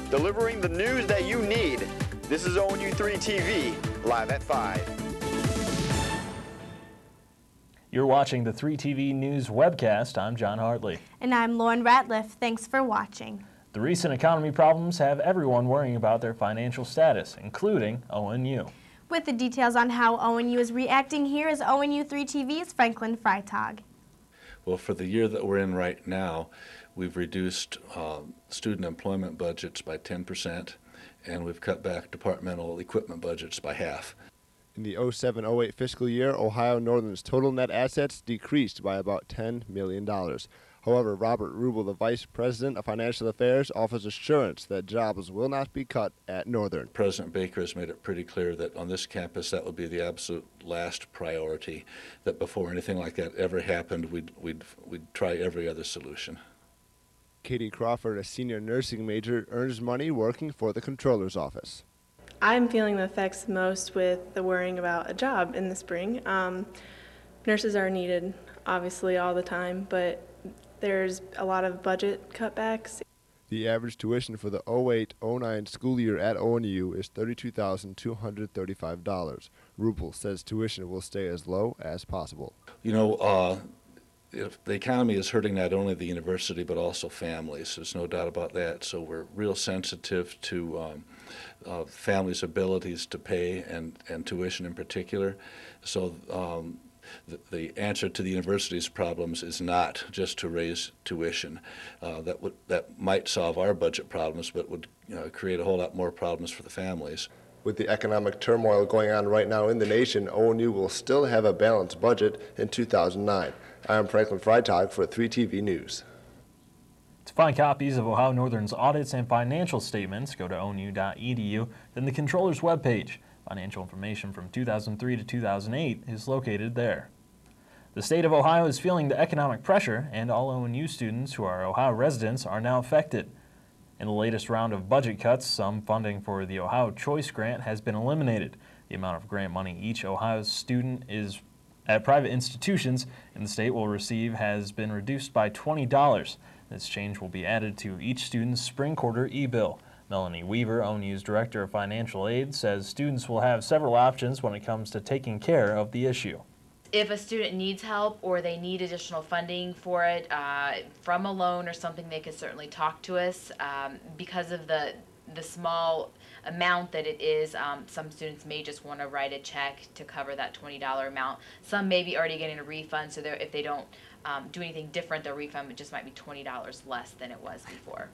delivering the news that you need. This is ONU3-TV, live at 5. You're watching the 3TV News Webcast. I'm John Hartley. And I'm Lauren Ratliff. Thanks for watching. The recent economy problems have everyone worrying about their financial status, including ONU. With the details on how ONU is reacting, here is ONU3-TV's Franklin Freitag. Well, for the year that we're in right now, we've reduced student employment budgets by 10%, and we've cut back departmental equipment budgets by half. In the 07-08 fiscal year, Ohio Northern's total net assets decreased by about $10 million. However, Robert Rubel, the Vice President of Financial Affairs, offers assurance that jobs will not be cut at Northern. President Baker has made it pretty clear that on this campus that would be the absolute last priority, that before anything like that ever happened, we'd try every other solution. Katie Crawford, a senior nursing major, earns money working for the Controller's Office. I'm feeling the effects most with the worrying about a job in the spring. Nurses are needed, obviously, all the time, but there's a lot of budget cutbacks. The average tuition for the 08-09 school year at ONU is $32,235. Rubel says tuition will stay as low as possible. You know, if the economy is hurting not only the university but also families. There's no doubt about that. So we're real sensitive to families' abilities to pay and tuition in particular. So the answer to the university's problems is not just to raise tuition. That might solve our budget problems, but would create a whole lot more problems for the families. With the economic turmoil going on right now in the nation, ONU will still have a balanced budget in 2009. I'm Franklin Freitag for 3TV News. To find copies of Ohio Northern's audits and financial statements, go to onu.edu, then the Controller's webpage. Financial information from 2003 to 2008 is located there. The state of Ohio is feeling the economic pressure, and all ONU students who are Ohio residents are now affected. In the latest round of budget cuts, some funding for the Ohio Choice Grant has been eliminated. The amount of grant money each Ohio student is at private institutions in the state will receive has been reduced by $20. This change will be added to each student's spring quarter e-bill. Melanie Weaver, ONU's Director of Financial Aid, says students will have several options when it comes to taking care of the issue. If a student needs help or they need additional funding for it from a loan or something, they can certainly talk to us. Because of the small amount that it is, some students may just want to write a check to cover that $20 amount. Some may be already getting a refund, so if they don't do anything different, their refund just might be $20 less than it was before.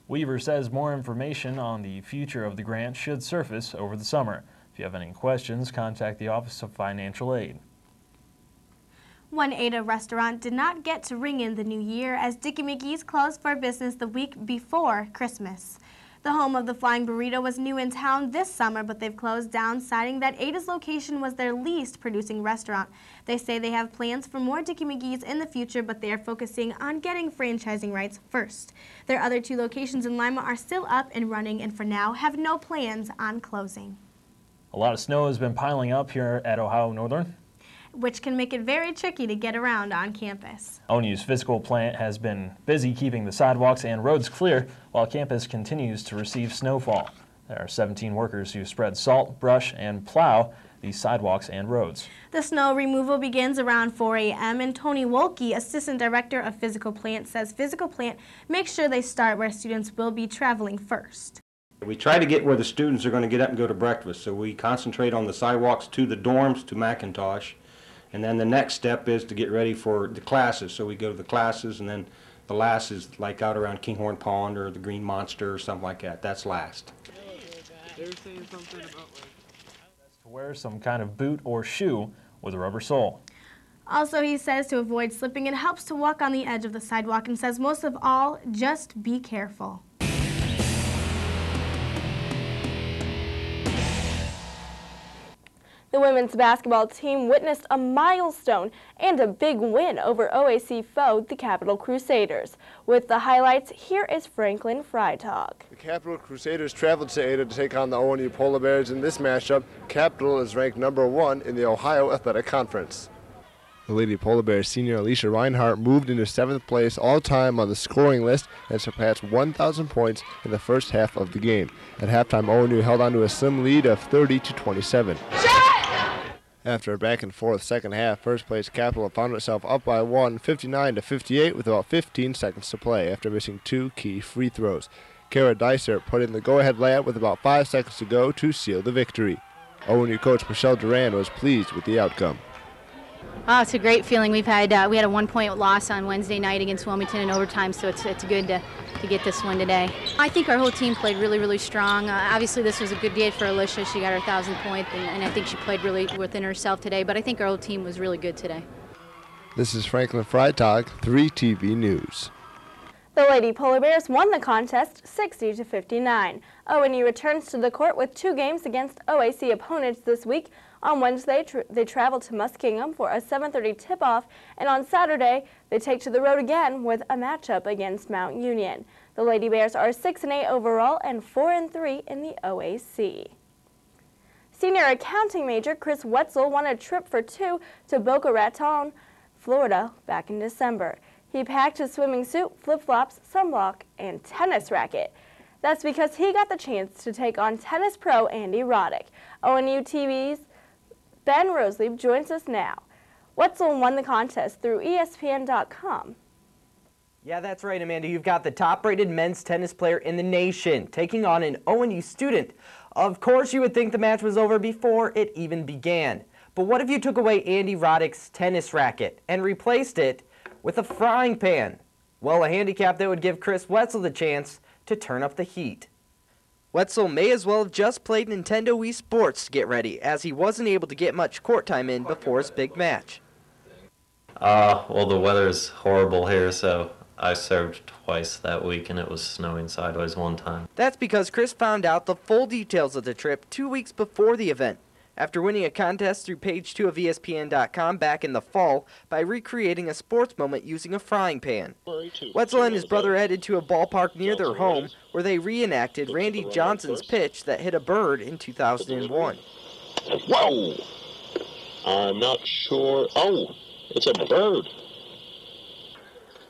Weaver says more information on the future of the grant should surface over the summer. If you have any questions, contact the Office of Financial Aid. One Ada restaurant did not get to ring in the new year as Dickie McGee's closed for business the week before Christmas. The home of the Flying Burrito was new in town this summer, but they've closed down, citing that Ada's location was their least producing restaurant. They say they have plans for more Dickie McGee's in the future, but they are focusing on getting franchising rights first. Their other two locations in Lima are still up and running and for now have no plans on closing. A lot of snow has been piling up here at Ohio Northern, which can make it very tricky to get around on campus. ONU's physical plant has been busy keeping the sidewalks and roads clear while campus continues to receive snowfall. There are 17 workers who spread salt, brush, and plow these sidewalks and roads. The snow removal begins around 4 a.m. and Tony Wolke, Assistant Director of Physical Plant, says Physical Plant makes sure they start where students will be traveling first. We try to get where the students are going to get up and go to breakfast, so we concentrate on the sidewalks to the dorms to McIntosh. And then the next step is to get ready for the classes. So we go to the classes, and then the last is like out around Kinghorn Pond or the Green Monster or something like that. That's last. To wear some kind of boot or shoe with a rubber sole. Also, he says to avoid slipping, it helps to walk on the edge of the sidewalk, and says most of all, just be careful. The women's basketball team witnessed a milestone and a big win over OAC foe, the Capital Crusaders. With the highlights, here is Franklin Freitag. The Capital Crusaders traveled to Ada to take on the ONU Polar Bears in this matchup. Capital is ranked #1 in the Ohio Athletic Conference. The Lady Polar Bears senior Alicia Reinhart moved into 7th place all-time on the scoring list and surpassed 1,000 points in the first half of the game. At halftime, ONU held on to a slim lead of 30-27. After a back-and-forth second half, first-place Capital found itself up by 1, 59-58, with about 15 seconds to play after missing 2 key free throws. Kara Dysert put in the go-ahead layup with about 5 seconds to go to seal the victory. ONU coach Michelle Duran was pleased with the outcome. Oh, it's a great feeling. We had a 1-point loss on Wednesday night against Wilmington in overtime, so it's good to get this one today. I think our whole team played really, really strong. Obviously, this was a good day for Alicia. She got her 1,000th point, and I think she played really within herself today. But I think our whole team was really good today. This is Franklin Freitag, 3TV News. The Lady Polar Bears won the contest 60-59. ONU returns to the court with 2 games against OAC opponents this week. On Wednesday, they travel to Muskingum for a 7:30 tip-off, and on Saturday, they take to the road again with a matchup against Mount Union. The Lady Bears are 6-8 overall and 4-3 in the OAC. Senior accounting major Chris Wetzel won a trip for 2 to Boca Raton, Florida, back in December. He packed his swimming suit, flip-flops, sunblock, and tennis racket. That's because he got the chance to take on tennis pro Andy Roddick. ONU-TV's Ben Roselieb joins us now. Wetzel won the contest through ESPN.com. Yeah, that's right, Amanda. You've got the top-rated men's tennis player in the nation taking on an ONU student. Of course, you would think the match was over before it even began. But what if you took away Andy Roddick's tennis racket and replaced it with a frying pan? Well, a handicap that would give Chris Wetzel the chance to turn up the heat. Wetzel may as well have just played Nintendo Wii Sports to get ready, as he wasn't able to get much court time in before his big match. Well, the weather's horrible here, so I served twice that week, and it was snowing sideways one time. That's because Chris found out the full details of the trip 2 weeks before the event, after winning a contest through page 2 of ESPN.com back in the fall by recreating a sports moment using a frying pan. Wetzel and his brother headed to a ballpark near their home where they reenacted Randy Johnson's pitch that hit a bird in 2001. Whoa! I'm not sure. Oh, it's a bird.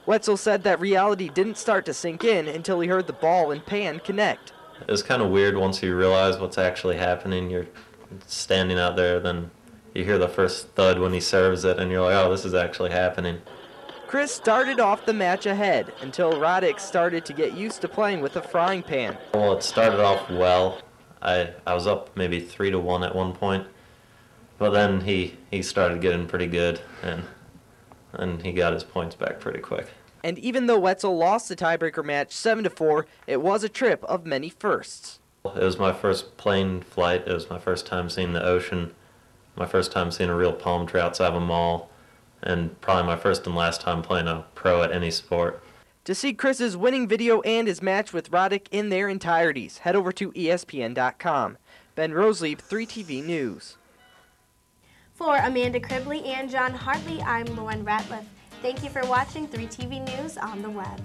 Wetzel said that reality didn't start to sink in until he heard the ball and pan connect. It was kind of weird once you realize what's actually happening. You're standing out there, then you hear the first thud when he serves it, and you're like, oh, this is actually happening. Chris started off the match ahead until Roddick started to get used to playing with a frying pan. Well, it started off well. I was up maybe 3-1 at one point, but then he started getting pretty good, and he got his points back pretty quick. And even though Wetzel lost the tiebreaker match 7-4, it was a trip of many firsts. It was my first plane flight. It was my first time seeing the ocean, my first time seeing a real palm tree outside of a mall, and probably my first and last time playing a pro at any sport. To see Chris's winning video and his match with Roddick in their entireties, head over to ESPN.com. Ben Roselieb, 3TV News. For Amanda Cribley and John Hartley, I'm Lauren Ratliff. Thank you for watching 3TV News on the web.